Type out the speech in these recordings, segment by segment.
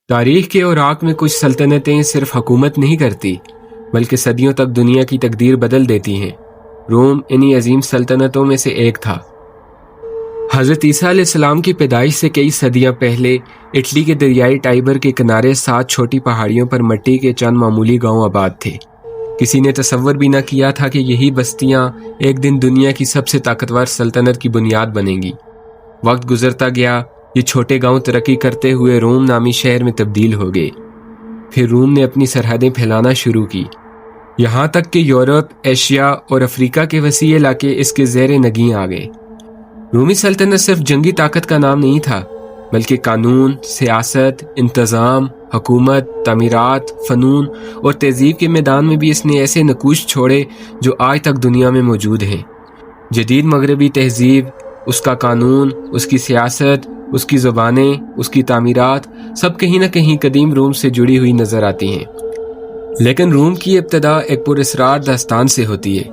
تاریخ کے اوراق میں کچھ سلطنتیں صرف حکومت نہیں کرتی بلکہ صدیوں تک دنیا کی تقدیر بدل دیتی ہیں۔ روم انہی عظیم سلطنتوں میں سے ایک تھا۔ حضرت عیسیٰ علیہ السلام کی پیدائش سے کئی صدیاں پہلے اٹلی کے دریائے ٹائبر کے کنارے 7 چھوٹی پہاڑیوں پر مٹی کے چند معمولی گاؤں آباد تھے۔ کسی نے تصور بھی نہ کیا تھا کہ یہی بستیاں ایک دن دنیا کی سب سے طاقتور سلطنت کی بنیاد بنیں گی۔ وقت گزرتا گیا، یہ چھوٹے گاؤں ترقی کرتے ہوئے روم نامی شہر میں تبدیل ہو گئے۔ پھر روم نے اپنی سرحدیں پھیلانا شروع کی، یہاں تک کہ یورپ، ایشیا اور افریقہ کے وسیع علاقے اس کے زیر نگیں آ گئے۔ رومی سلطنت صرف جنگی طاقت کا نام نہیں تھا، بلکہ قانون، سیاست، انتظام، حکومت، تعمیرات، فنون اور تہذیب کے میدان میں بھی اس نے ایسے نقوش چھوڑے جو آج تک دنیا میں موجود ہیں۔ جدید مغربی تہذیب، اس کا قانون، اس کی سیاست، اس کی زبانیں، اس کی تعمیرات، سب کہیں نہ کہیں قدیم روم سے جڑی ہوئی نظر آتی ہیں۔ لیکن روم کی ابتدا ایک پراسرار داستان سے ہوتی ہے۔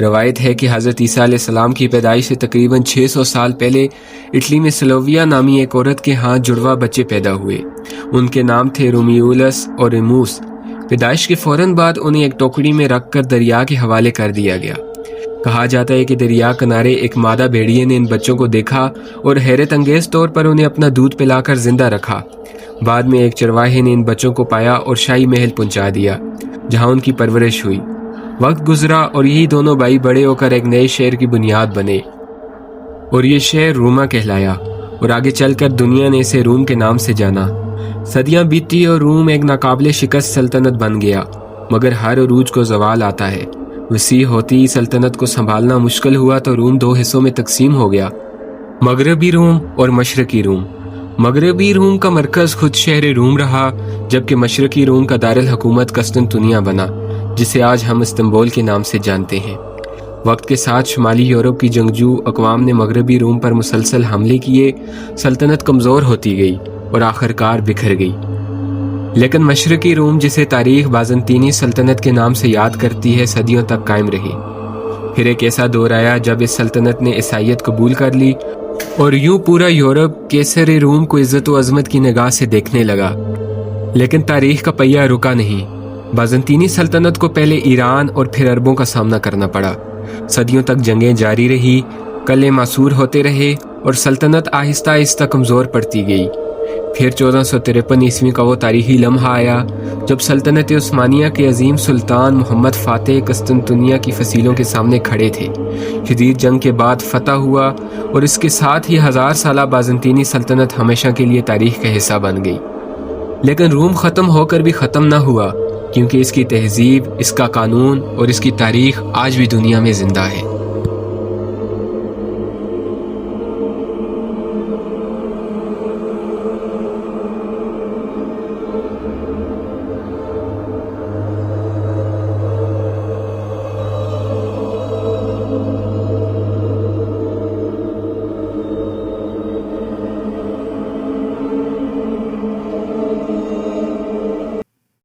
روایت ہے کہ حضرت عیسیٰ علیہ السلام کی پیدائش سے تقریباً 600 سال پہلے اٹلی میں سلوویا نامی ایک عورت کے ہاں جڑواں بچے پیدا ہوئے۔ ان کے نام تھے رومیولس اور ریموس۔ پیدائش کے فوراً بعد انہیں ایک ٹوکری میں رکھ کر دریا کے حوالے کر دیا گیا۔ کہا جاتا ہے کہ دریا کنارے ایک مادہ بھیڑیے نے ان بچوں کو دیکھا اور حیرت انگیز طور پر انہیں اپنا دودھ پلا کر زندہ رکھا۔ بعد میں ایک چرواہے نے ان بچوں کو پایا اور شاہی محل پہنچا دیا، جہاں ان کی پرورش ہوئی۔ وقت گزرا اور یہی دونوں بھائی بڑے ہو کر ایک نئے شہر کی بنیاد بنے، اور یہ شہر روما کہلایا، اور آگے چل کر دنیا نے اسے روم کے نام سے جانا۔ صدیاں بیتی اور روم ایک ناقابل شکست سلطنت بن گیا، مگر ہر عروج کو زوال آتا ہے۔ وسیع ہوتی سلطنت کو سنبھالنا مشکل ہوا تو روم 2 حصوں میں تقسیم ہو گیا، مغربی روم اور مشرقی روم۔ مغربی روم کا مرکز خود شہر روم رہا، جبکہ مشرقی روم کا دارالحکومت قسطنطنیہ بنا، جسے آج ہم استنبول کے نام سے جانتے ہیں۔ وقت کے ساتھ شمالی یورپ کی جنگجو اقوام نے مغربی روم پر مسلسل حملے کیے، سلطنت کمزور ہوتی گئی اور آخرکار بکھر گئی۔ لیکن مشرقی روم، جسے تاریخ بازنطینی سلطنت کے نام سے یاد کرتی ہے، صدیوں تک قائم رہی۔ پھر ایک ایسا دور آیا جب اس سلطنت نے عیسائیت قبول کر لی، اور یوں پورا یورپ کیسر روم کو عزت و عظمت کی نگاہ سے دیکھنے لگا۔ لیکن تاریخ کا پہیہ رکا نہیں۔ بازنطینی سلطنت کو پہلے ایران اور پھر عربوں کا سامنا کرنا پڑا۔ صدیوں تک جنگیں جاری رہی، قلعے معصور ہوتے رہے اور سلطنت آہستہ آہستہ کمزور پڑتی گئی۔ پھر 1453 عیسوی کا وہ تاریخی لمحہ آیا جب سلطنت عثمانیہ کے عظیم سلطان محمد فاتح قسطنطنیہ کی فصیلوں کے سامنے کھڑے تھے۔ شدید جنگ کے بعد فتح ہوا، اور اس کے ساتھ ہی 1000 سالہ بازنطینی سلطنت ہمیشہ کے لیے تاریخ کا حصہ بن گئی۔ لیکن روم ختم ہو کر بھی ختم نہ ہوا، کیونکہ اس کی تہذیب، اس کا قانون اور اس کی تاریخ آج بھی دنیا میں زندہ ہے۔